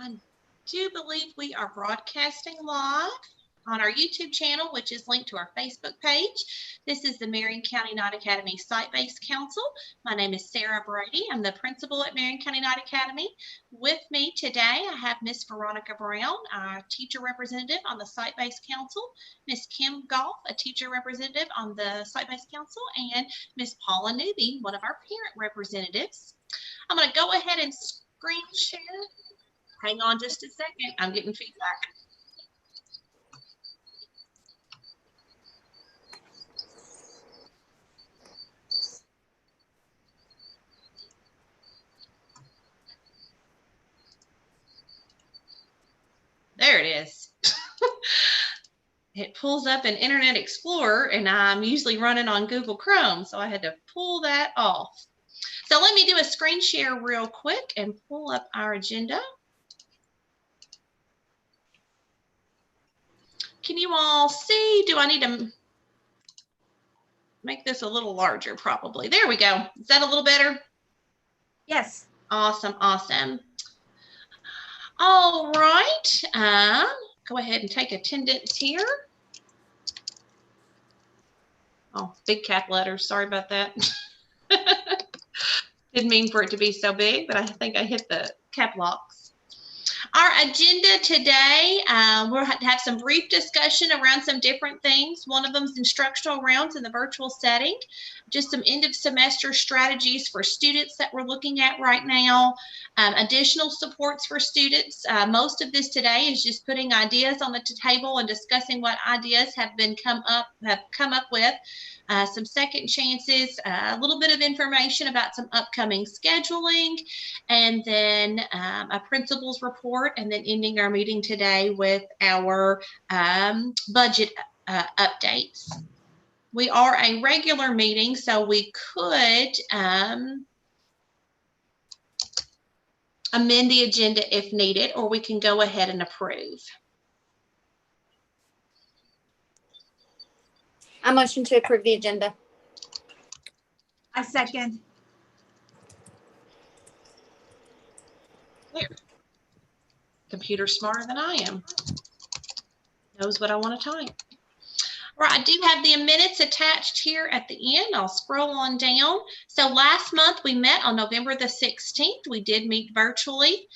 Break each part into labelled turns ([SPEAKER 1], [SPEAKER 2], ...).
[SPEAKER 1] I do believe we are broadcasting live on our YouTube channel, which is linked to our Facebook page. This is the Marion County Night Academy Site-Based Council. My name is Sarah Brady. I'm the principal at Marion County Night Academy. With me today, I have Miss Veronica Brown, our teacher representative on the Site-Based Council, Miss Kim Goff, a teacher representative on the Site-Based Council, and Miss Paula Newby, one of our parent representatives. I'm going to go ahead and screen share. Hang on just a second. I'm getting feedback. There it is. It pulls up in Internet Explorer, and I'm usually running on Google Chrome, so I had to pull that off. So let me do a screen share real quick and pull up our agenda. Can you all see? Do I need to make this a little larger? Probably. There we go. Is that a little better?
[SPEAKER 2] Yes.
[SPEAKER 1] Awesome, awesome. All right. Go ahead and take attendance here. Oh, big cap letters. Sorry about that. Didn't mean for it to be so big, but I think I hit the cap locks. Our agenda today, we'll have some brief discussion around some different things. One of them is instructional rounds in the virtual setting, just some end of semester strategies for students that we're looking at right now, additional supports for students. Most of this today is just putting ideas on the table and discussing what ideas have come up with. Some second chances, a little bit of information about some upcoming scheduling, and then a principal's report, and then ending our meeting today with our budget updates. We are a regular meeting, so we could amend the agenda if needed, or we can go ahead and approve.
[SPEAKER 3] I motion to approve the agenda.
[SPEAKER 2] I second.
[SPEAKER 1] There. Computer's smarter than I am. Knows what I want to type. Right, I do have the minutes attached here at the end. I'll scroll on down. So last month we met on November the 16th. We did meet virtually.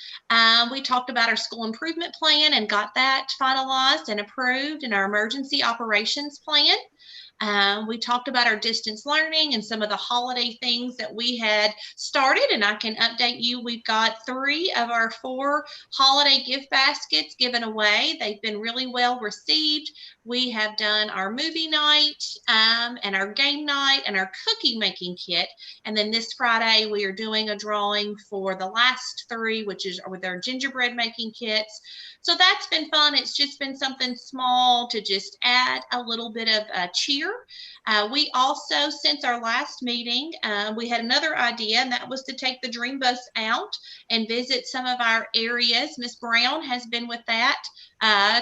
[SPEAKER 1] We talked about our school improvement plan and got that finalized and approved, in our emergency operations plan. We talked about our distance learning and some of the holiday things that we had started, and I can update you. We've got 3 of our 4 holiday gift baskets given away. They've been really well received. We have done our movie night and our game night and our cookie making kit. And then this Friday, we are doing a drawing for the last 3, which is with our gingerbread making kits. So that's been fun. It's just been something small to just add a little bit of cheer. We also, since our last meeting, we had another idea, and that was to take the Dream Bus out and visit some of our areas. Miss Brown has been with that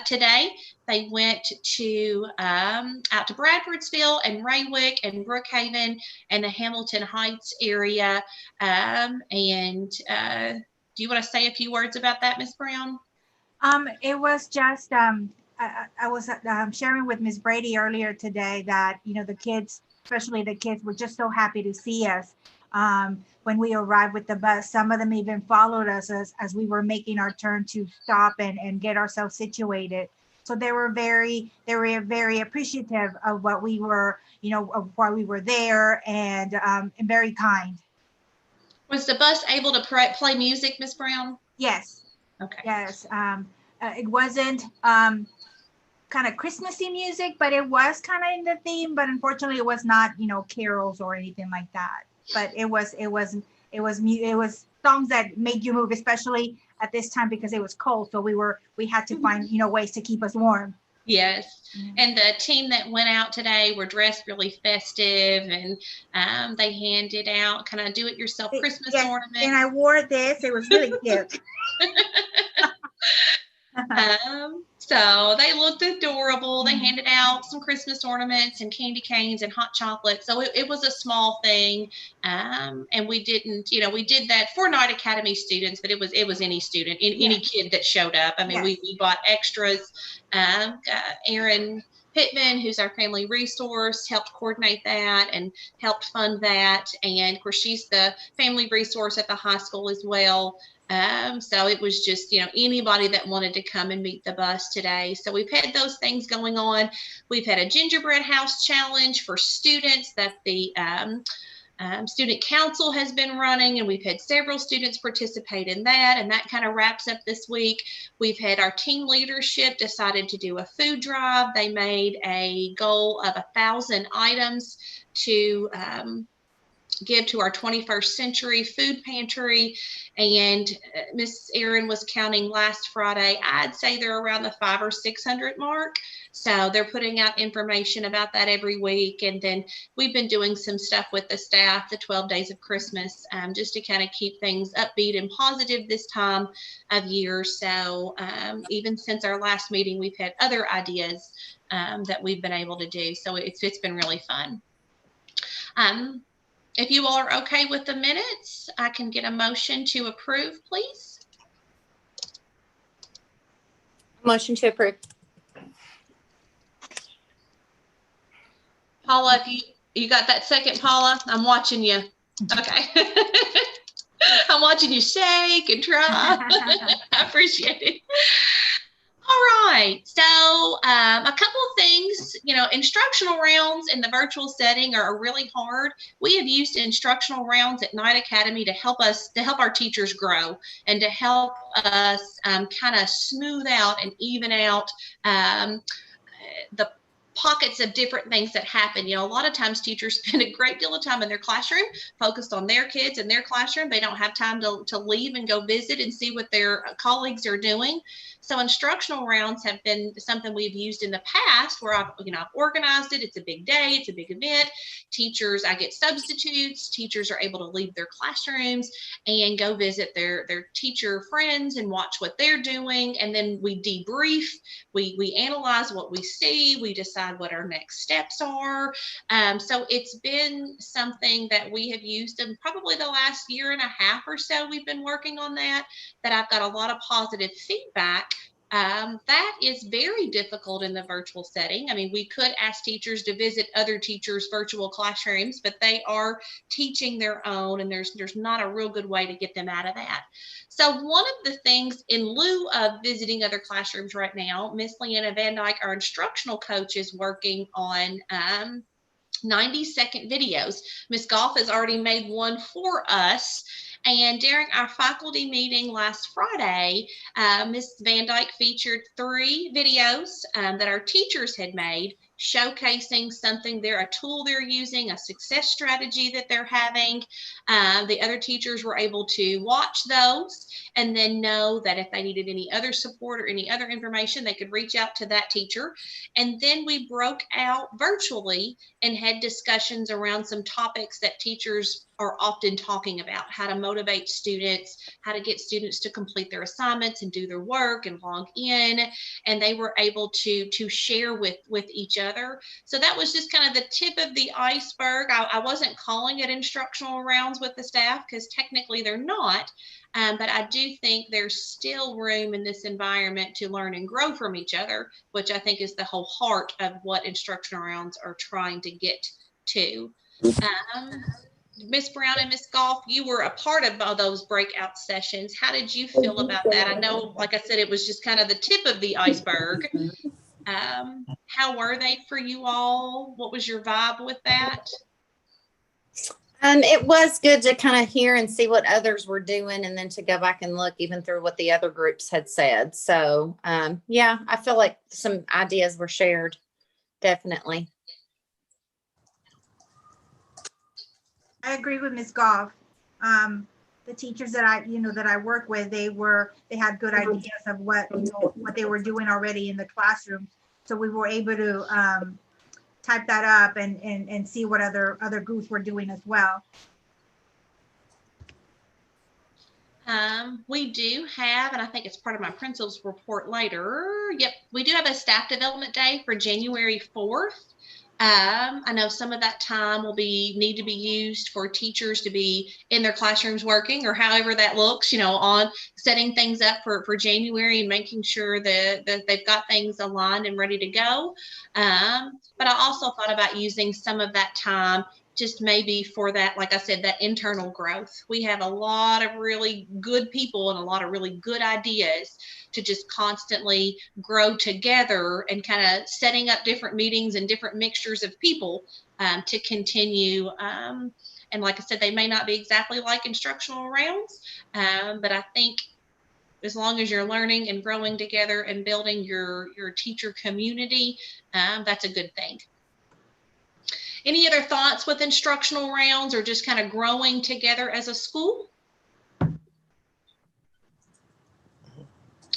[SPEAKER 1] today. They went to out to Bradfordsville and Raywick and Brookhaven and the Hamilton Heights area. Do you want to say a few words about that, Miss Brown?
[SPEAKER 2] It was just, I was sharing with Ms. Brady earlier today that, you know, the kids, especially the kids, were just so happy to see us when we arrived with the bus. Some of them even followed us as we were making our turn to stop and get ourselves situated. So they were very appreciative of what we were, you know, of why we were there, and very kind.
[SPEAKER 1] Was the bus able to play music, Miss Brown?
[SPEAKER 2] Yes.
[SPEAKER 1] Okay.
[SPEAKER 2] Yes. It wasn't kind of Christmassy music, but it was kind of in the theme. But unfortunately, it was not, you know, carols or anything like that. But it was songs that made you move, especially at this time because it was cold. So we had to find, you know, ways to keep us warm.
[SPEAKER 1] Yes. And the team that went out today were dressed really festive, and they handed out kind of do-it-yourself Christmas ornaments.
[SPEAKER 2] And I wore this. It was really cute.
[SPEAKER 1] So they looked adorable. They handed out some Christmas ornaments and candy canes and hot chocolate. So it was a small thing. And we didn't, we did that for Night Academy students, but it was any student, any kid that showed up. I mean, we bought extras. Aaron Pittman, who's our family resource, helped coordinate that and helped fund that. And of course, she's the family resource at the high school as well. So it was just, anybody that wanted to come and meet the bus today. So we've had those things going on. We've had a gingerbread house challenge for students that the student council has been running, and we've had several students participate in that, and that kind of wraps up this week. We've had our team leadership decided to do a food drive. They made a goal of 1,000 items to give to our 21st century food pantry. And Miss Erin was counting last Friday. I'd say they're around the 500 or 600 mark. So they're putting out information about that every week. And then we've been doing some stuff with the staff, the 12 days of Christmas, just to kind of keep things upbeat and positive this time of year. So even since our last meeting, we've had other ideas that we've been able to do. So it's been really fun. If you all are okay with the minutes, I can get a motion to approve, please.
[SPEAKER 3] Motion to approve.
[SPEAKER 1] Paula, if you got that second, Paula, I'm watching you. Okay. I'm watching you shake and try. I appreciate it. All right, so a couple of things, instructional rounds in the virtual setting are really hard. We have used instructional rounds at Night Academy to help our teachers grow and to help us kind of smooth out and even out the pockets of different things that happen. A lot of times teachers spend a great deal of time in their classroom focused on their kids in their classroom. They don't have time to leave and go visit and see what their colleagues are doing. So instructional rounds have been something we've used in the past where I've organized it. It's a big day. It's a big event. Teachers, I get substitutes. Teachers are able to leave their classrooms and go visit their teacher friends and watch what they're doing. And then we debrief. We analyze what we see. We decide what our next steps are. So it's been something that we have used in probably the last year and a half or so. We've been working on that I've got a lot of positive feedback. That is very difficult in the virtual setting. I mean, we could ask teachers to visit other teachers' virtual classrooms, but they are teaching their own, and there's not a real good way to get them out of that. So one of the things in lieu of visiting other classrooms right now, Miss Leanna Van Dyke, our instructional coach, is working on 90-second videos. Miss Goff has already made one for us. And during our faculty meeting last Friday, Ms. Van Dyke featured 3 videos that our teachers had made showcasing something a tool they're using, a success strategy that they're having. The other teachers were able to watch those and then know that if they needed any other support or any other information, they could reach out to that teacher. And then we broke out virtually and had discussions around some topics that teachers are often talking about: how to motivate students, how to get students to complete their assignments and do their work and log in. And they were able to share with each other. So that was just kind of the tip of the iceberg. I wasn't calling it instructional rounds with the staff because technically they're not. But I do think there's still room in this environment to learn and grow from each other, which I think is the whole heart of what instructional rounds are trying to get to. Miss Brown and Miss Goff, you were a part of those breakout sessions. How did you feel about that? I know, like I said, it was just kind of the tip of the iceberg. How were they for you all? What was your vibe with that?
[SPEAKER 3] It was good to kind of hear and see what others were doing, and then to go back and look even through what the other groups had said. So, yeah, I feel like some ideas were shared. Definitely.
[SPEAKER 2] I agree with Ms. Goff. The teachers that I work with, they had good ideas of what they were doing already in the classroom. So we were able to type that up and see what other groups were doing as well.
[SPEAKER 1] We do have, and I think it's part of my principal's report later. Yep, we do have a staff development day for January 4th. I know some of that time will need to be used for teachers to be in their classrooms working, or however that looks, on setting things up for January and making sure that they've got things aligned and ready to go. But I also thought about using some of that time just maybe for that, like I said, that internal growth. We have a lot of really good people and a lot of really good ideas to just constantly grow together, and kind of setting up different meetings and different mixtures of people to continue. And like I said, they may not be exactly like instructional rounds, but I think as long as you're learning and growing together and building your teacher community, that's a good thing. Any other thoughts with instructional rounds, or just kind of growing together as a school?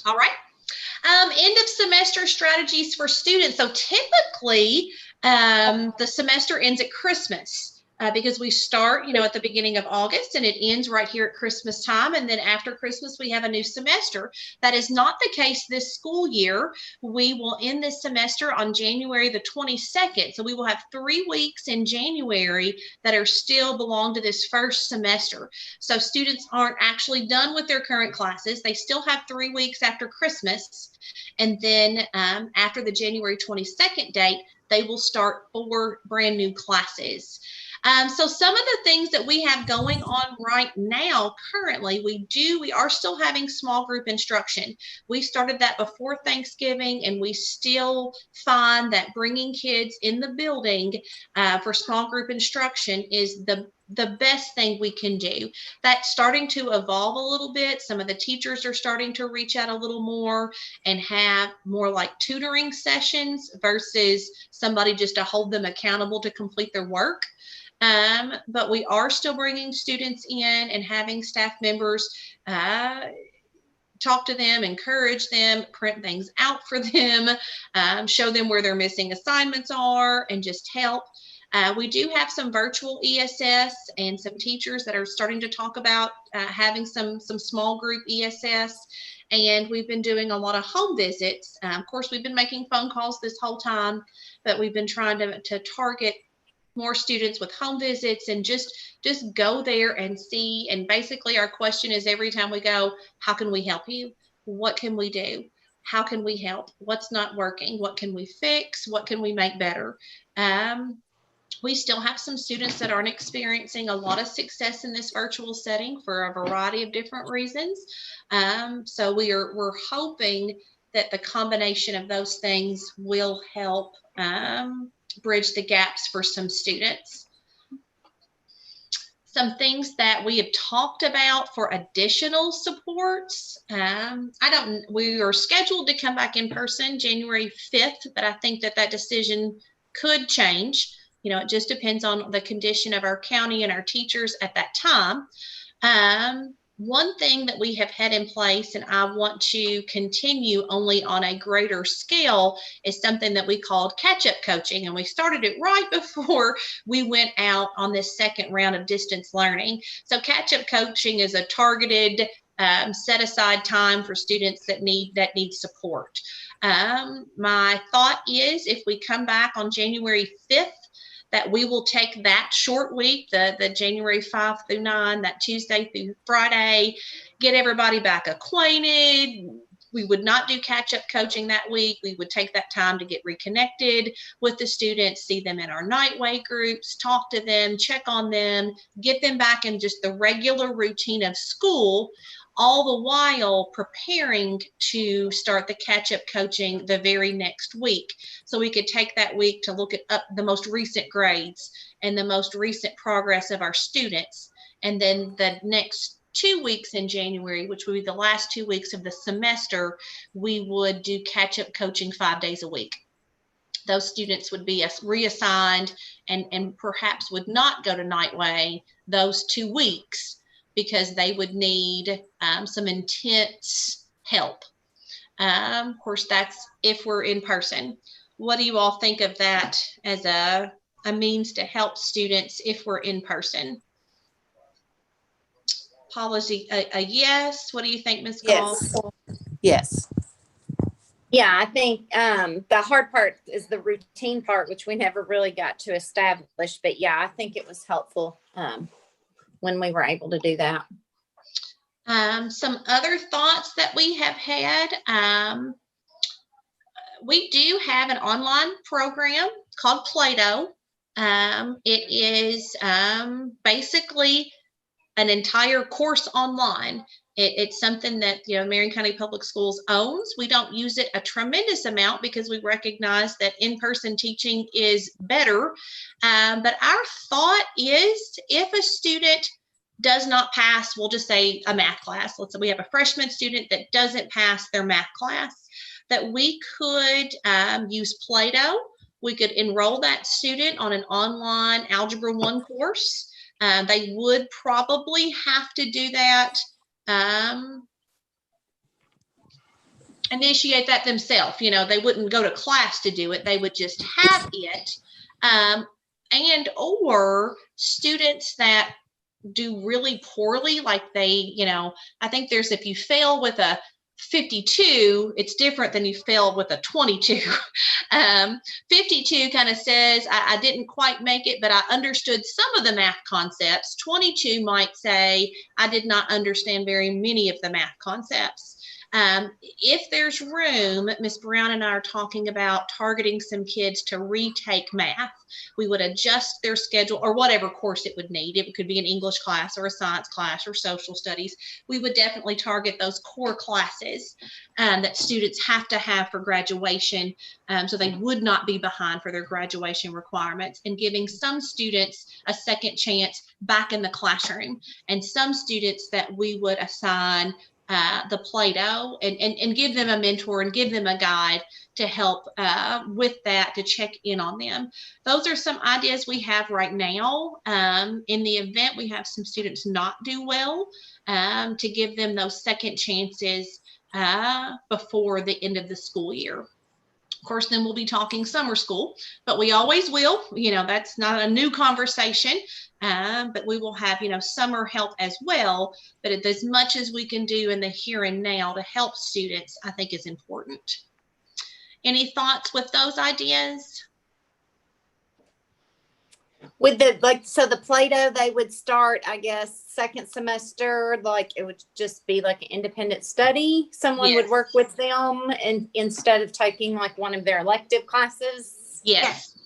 [SPEAKER 1] All right. End of semester strategies for students. So typically the semester ends at Christmas. Because we start, at the beginning of August, and it ends right here at Christmas time. And then after Christmas, we have a new semester. That is not the case this school year. We will end this semester on January the 22nd. So we will have 3 weeks in January that are still belong to this first semester. So students aren't actually done with their current classes. They still have 3 weeks after Christmas. And then after the January 22nd date, they will start 4 brand new classes. So some of the things that we have going on right now, currently, we are still having small group instruction. We started that before Thanksgiving, and we still find that bringing kids in the building for small group instruction is the best thing we can do. That's starting to evolve a little bit. Some of the teachers are starting to reach out a little more and have more like tutoring sessions versus somebody just to hold them accountable to complete their work. But we are still bringing students in and having staff members talk to them, encourage them, print things out for them, show them where their missing assignments are, and just help. We do have some virtual ESS and some teachers that are starting to talk about having some small group ESS. And we've been doing a lot of home visits. Of course, we've been making phone calls this whole time, but we've been trying to target more students with home visits and just go there and see. And basically our question is, every time we go, how can we help you? What can we do? How can we help? What's not working? What can we fix? What can we make better? We still have some students that aren't experiencing a lot of success in this virtual setting for a variety of different reasons. So we're hoping that the combination of those things will help bridge the gaps for some students. Some things that we have talked about for additional supports. We are scheduled to come back in person January 5th, but I think that decision could change. It just depends on the condition of our county and our teachers at that time. One thing that we have had in place, and I want to continue only on a greater scale, is something that we called catch-up coaching. And we started it right before we went out on this second round of distance learning. So catch-up coaching is a targeted, set aside time for students that need support. My thought is, if we come back on January 5th, that we will take that short week, the January 5 through 9, that Tuesday through Friday, get everybody back acquainted. We would not do catch-up coaching that week. We would take that time to get reconnected with the students, see them in our nightway groups, talk to them, check on them, get them back in just the regular routine of school, all the while preparing to start the catch-up coaching the very next week. So we could take that week to look at the most recent grades and the most recent progress of our students. And then the next 2 weeks in January, which would be the last 2 weeks of the semester, we would do catch-up coaching 5 days a week. Those students would be reassigned and perhaps would not go to Nightway those 2 weeks, because they would need some intense help. Of course, that's if we're in person. What do you all think of that as a means to help students if we're in person? policy a yes. What do you think, Ms. Gall?
[SPEAKER 3] Yes. Yes. Yeah, I think the hard part is the routine part, which we never really got to establish. But yeah, I think it was helpful when we were able to do that.
[SPEAKER 1] Some other thoughts that we have had. We do have an online program called Play-Doh. It is basically an entire course online. It's something that, you know, Marion County Public Schools owns. We don't use it a tremendous amount because we recognize that in-person teaching is better. But our thought is if a student does not pass, we'll just say a math class. Let's say we have a freshman student that doesn't pass their math class, that we could use Play-Doh. We could enroll that student on an online Algebra 1 course. They would probably have to do that, initiate that themselves. You know, they wouldn't go to class to do it. They would just have it. And or students that do really poorly, like they, you know, I think there's, if you fail with a 52, it's different than you failed with a 22. 52 kind of says, I didn't quite make it, but I understood some of the math concepts. 22 might say, I did not understand very many of the math concepts. If there's room, Ms. Brown and I are talking about targeting some kids to retake math. We would adjust their schedule or whatever course it would need. It could be an English class or a science class or social studies. We would definitely target those core classes that students have to have for graduation, so they would not be behind for their graduation requirements, and giving some students a second chance back in the classroom, and some students that we would assign the Play-Doh and give them a mentor and give them a guide to help with that, to check in on them. Those are some ideas we have right now. In the event we have some students not do well, to give them those second chances before the end of the school year. Of course, then we'll be talking summer school, but we always will. You know, that's not a new conversation, but we will have, you know, summer help as well. But as much as we can do in the here and now to help students, I think is important. Any thoughts with those ideas?
[SPEAKER 3] With the, like, so the Play-Doh, they would start, I guess, second semester, like it would just be like an independent study. Someone
[SPEAKER 1] Yes.
[SPEAKER 3] would work with them and instead of taking like one of their elective classes.
[SPEAKER 1] Yes.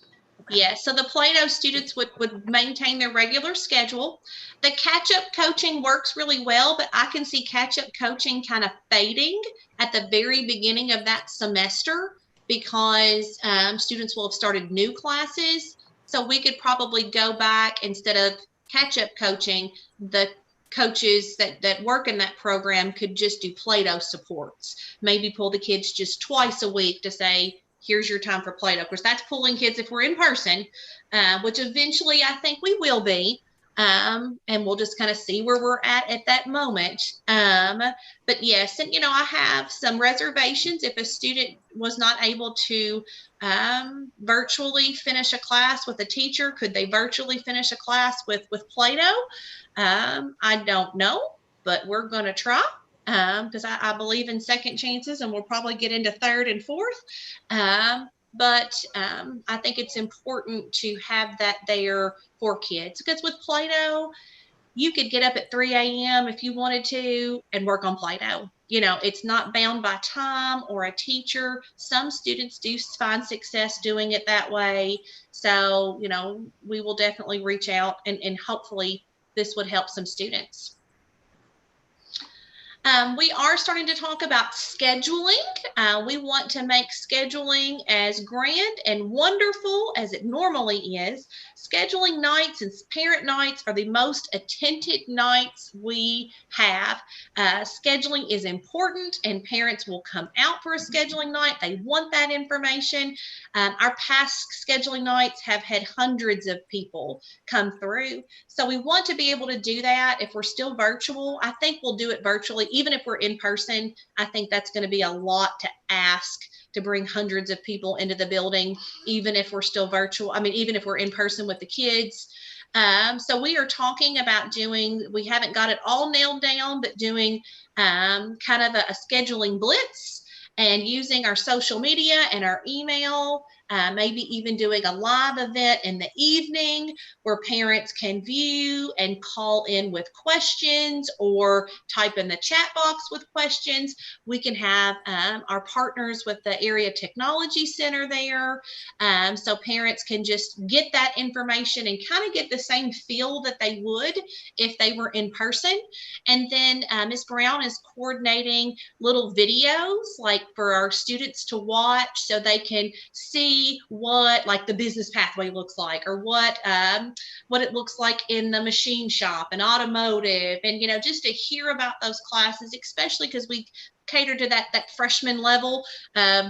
[SPEAKER 1] Yes. So the Play-Doh students would maintain their regular schedule. The catch-up coaching works really well, but I can see catch-up coaching kind of fading at the very beginning of that semester because students will have started new classes. So we could probably go back, instead of catch-up coaching, the coaches that work in that program could just do Play-Doh supports. Maybe pull the kids just twice a week to say, here's your time for Play-Doh. Of course, that's pulling kids if we're in person, which eventually I think we will be. And we'll just kind of see where we're at that moment. But yes, and you know, I have some reservations if a student was not able to virtually finish a class with a teacher. Could they virtually finish a class with Play-Doh? I don't know, but we're going to try. Because I believe in second chances, and we'll probably get into third and fourth. But I think it's important to have that there for kids, because with Play-Doh, you could get up at 3 a.m. if you wanted to and work on Play-Doh. You know, it's not bound by time or a teacher. Some students do find success doing it that way. So, you know, we will definitely reach out and hopefully this would help some students. We are starting to talk about scheduling. We want to make scheduling as grand and wonderful as it normally is. Scheduling nights and parent nights are the most attended nights we have. Scheduling is important, and parents will come out for a scheduling night. They want that information. Our past scheduling nights have had hundreds of people come through. So we want to be able to do that. If we're still virtual, I think we'll do it virtually. Even if we're in person, I think that's going to be a lot to ask to bring hundreds of people into the building, even if we're still virtual. I mean, even if we're in person with the kids. So we are talking about doing, we haven't got it all nailed down, but doing kind of a scheduling blitz and using our social media and our email, maybe even doing a live event in the evening where parents can view and call in with questions or type in the chat box with questions. We can have our partners with the Area Technology Center there, so parents can just get that information and kind of get the same feel that they would if they were in person. And then Ms. Brown is coordinating little videos like for our students to watch so they can see what like the business pathway looks like, or what it looks like in the machine shop and automotive, and just to hear about those classes, especially because we cater to that freshman level,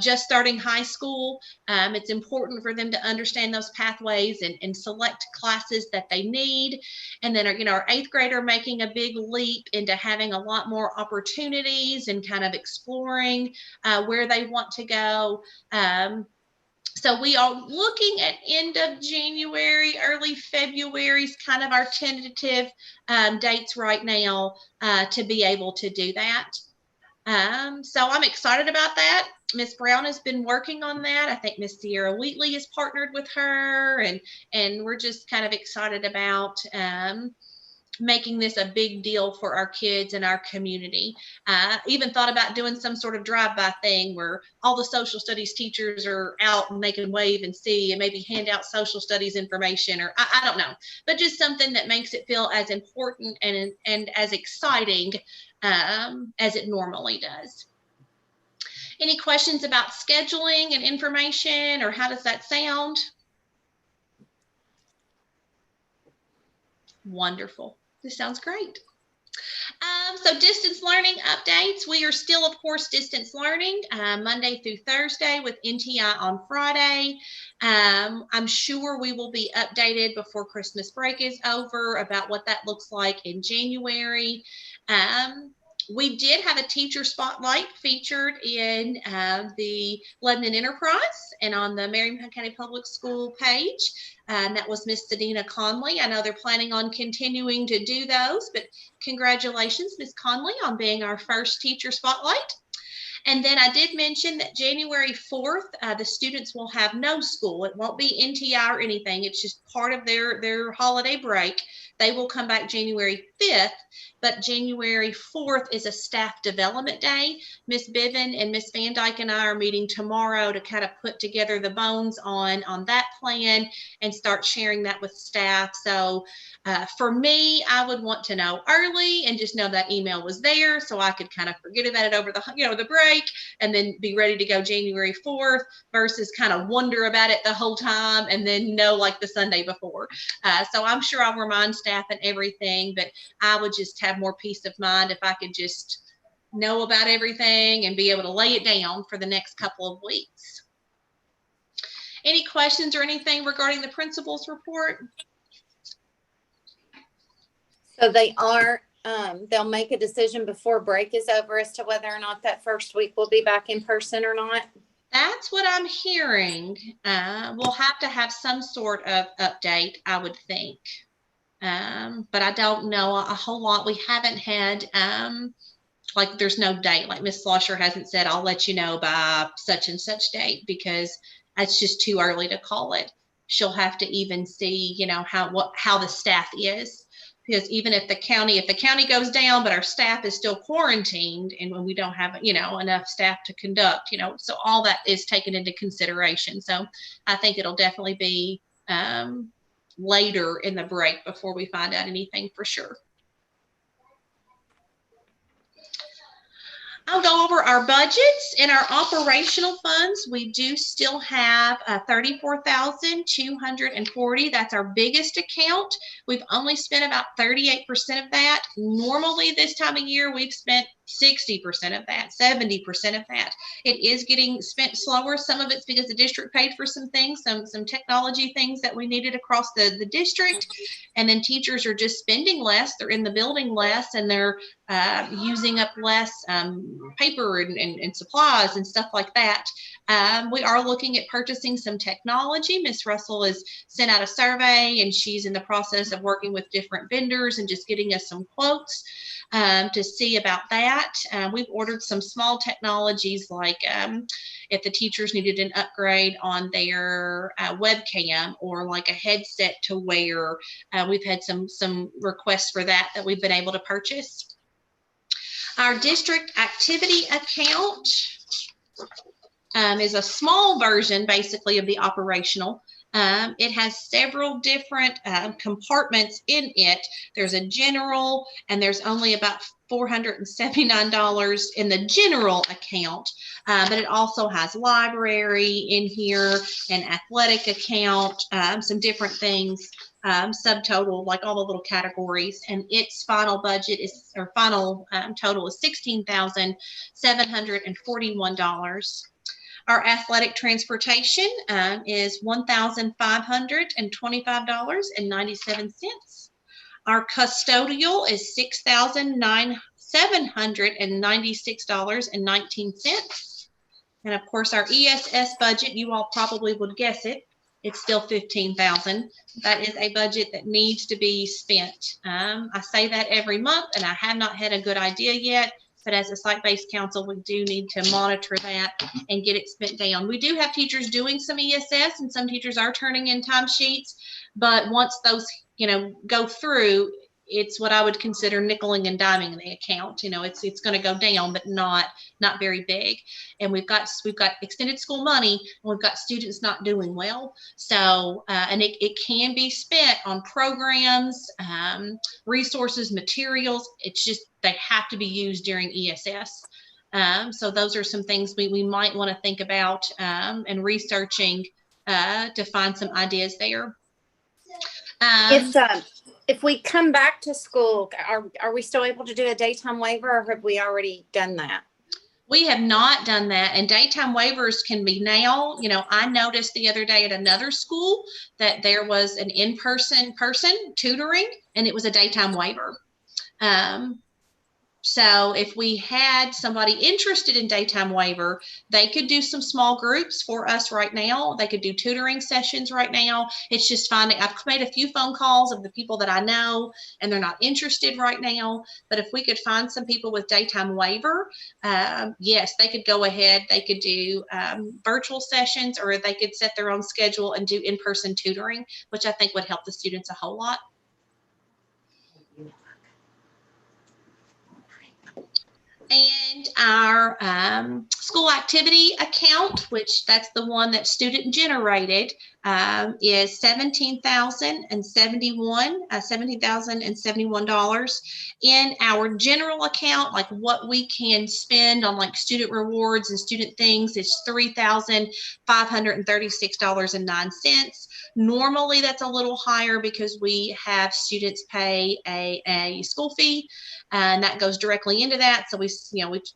[SPEAKER 1] just starting high school. It's important for them to understand those pathways and select classes that they need. And then our eighth grader making a big leap into having a lot more opportunities and kind of exploring where they want to go. So we are looking at end of January, early February is kind of our tentative dates right now to be able to do that. So I'm excited about that. Miss Brown has been working on that. I think Miss Sierra Wheatley has partnered with her, and we're just kind of excited about making this a big deal for our kids and our community. Even thought about doing some sort of drive-by thing where all the social studies teachers are out and they can wave and see and maybe hand out social studies information, or I don't know, but just something that makes it feel as important and as exciting as it normally does. Any questions about scheduling and information, or how does that sound? Wonderful. This sounds great. So distance learning updates. We are still, of course, distance learning Monday through Thursday with NTI on Friday. I'm sure we will be updated before Christmas break is over about what that looks like in January. We did have a teacher spotlight featured in the Lebanon Enterprise and on the Marion County Public School page. And that was Miss Sedina Conley. I know they're planning on continuing to do those, but congratulations, Miss Conley, on being our first teacher spotlight. And then I did mention that January 4th, the students will have no school. It won't be NTI or anything. It's just part of their holiday break. They will come back January 5th, but January 4th is a staff development day. Miss Biven and Miss Van Dyke and I are meeting tomorrow to kind of put together the bones on that plan and start sharing that with staff. So for me, I would want to know early and just know that email was there so I could kind of forget about it over the break and then be ready to go January 4th versus kind of wonder about it the whole time and then know like the Sunday before. So I'm sure I'll remind staff and everything, but I would just have more peace of mind if I could just know about everything and be able to lay it down for the next couple of weeks. Any questions or anything regarding the principal's report?
[SPEAKER 3] So they are, they'll make a decision before break is over as to whether or not that first week will be back in person or not.
[SPEAKER 1] That's what I'm hearing. We'll have to have some sort of update, I would think. But I don't know a whole lot. We haven't had, like there's no date. Like Miss Slosher hasn't said, I'll let you know by such and such date, because it's just too early to call it. She'll have to even see, how the staff is. Because even if the county goes down, but our staff is still quarantined, and when we don't have, enough staff to conduct, so all that is taken into consideration. So I think it'll definitely be later in the break before we find out anything for sure. I'll go over our budgets and our operational funds. We do still have $34,240. That's our biggest account. We've only spent about 38% of that. Normally this time of year, we've spent 60% of that, 70% of that. It is getting spent slower. Some of it's because the district paid for some things, some technology things that we needed across the district. And then teachers are just spending less. They're in the building less, and they're using up less paper and supplies and stuff like that. We are looking at purchasing some technology. Miss Russell has sent out a survey, and she's in the process of working with different vendors and just getting us some quotes to see about that. We've ordered some small technologies, like if the teachers needed an upgrade on their webcam, or like a headset to wear. We've had some requests for that we've been able to purchase. Our district activity account is a small version, basically, of the operational. It has several different compartments in it. There's a general, and there's only about $479 in the general account, but it also has library in here, an athletic account, some different things, subtotal, like all the little categories, and its final budget is, or final total is $16,741. Our athletic transportation is $1,525.97. Our custodial is $6,796.19. And of course, our ESS budget, you all probably would guess it, it's still $15,000. That is a budget that needs to be spent. I say that every month, and I have not had a good idea yet. But as a site-based council, we do need to monitor that and get it spent down. We do have teachers doing some ESS, and some teachers are turning in timesheets. But once those, go through, it's what I would consider nickeling and diming the account. It's going to go down, but not very big. And we've got extended school money, and we've got students not doing well. So, and it can be spent on programs, resources, materials. It's just, they have to be used during ESS. So those are some things we might want to think about and researching to find some ideas there.
[SPEAKER 3] If we come back to school, are we still able to do a daytime waiver, or have we already done that?
[SPEAKER 1] We have not done that, and daytime waivers can be now. I noticed the other day at another school that there was an in-person person tutoring, and it was a daytime waiver. So if we had somebody interested in daytime waiver, they could do some small groups for us right now. They could do tutoring sessions right now. It's just finding, I've made a few phone calls of the people that I know, and they're not interested right now. But if we could find some people with daytime waiver, yes, they could go ahead. They could do virtual sessions, or they could set their own schedule and do in-person tutoring, which I think would help the students a whole lot. And our school activity account, which that's the one that's student generated, is $17,071. In our general account, like what we can spend on like student rewards and student things, is $3,536.09. Normally that's a little higher because we have students pay a school fee, and that goes directly into that. So we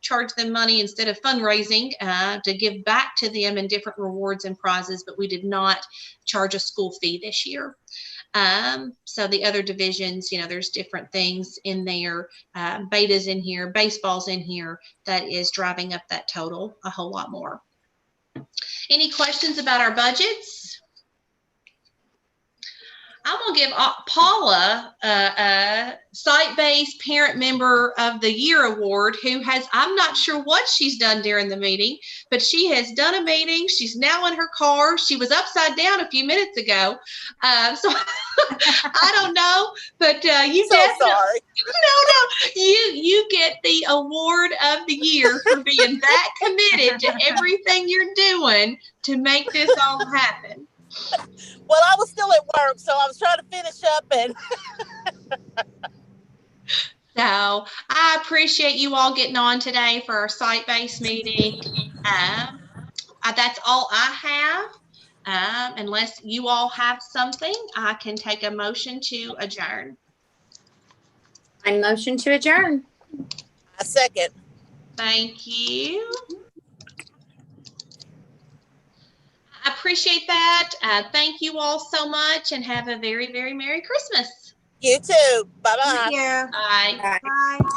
[SPEAKER 1] charge them money instead of fundraising to give back to them in different rewards and prizes, but we did not charge a school fee this year. So the other divisions, there's different things in there, betas in here, baseball's in here, that is driving up that total a whole lot more. Any questions about our budgets? I'm going to give Paula a site-based parent member of the year award, who has, I'm not sure what she's done during the meeting, but she has done a meeting. She's now in her car. She was upside down a few minutes ago. So I don't know, but you
[SPEAKER 4] so sorry.
[SPEAKER 1] No, you get the award of the year for being that committed to everything you're doing to make this all happen.
[SPEAKER 4] Well, I was still at work, so I was trying to finish up. And
[SPEAKER 1] so I appreciate you all getting on today for our site-based meeting. That's all I have. Unless you all have something, I can take a motion to adjourn.
[SPEAKER 3] I motion to adjourn.
[SPEAKER 4] I second.
[SPEAKER 1] Thank you. I appreciate that. Thank you all so much and have a very, very Merry Christmas.
[SPEAKER 4] You too. Bye bye.
[SPEAKER 2] Thank you.
[SPEAKER 1] Bye.
[SPEAKER 2] Bye.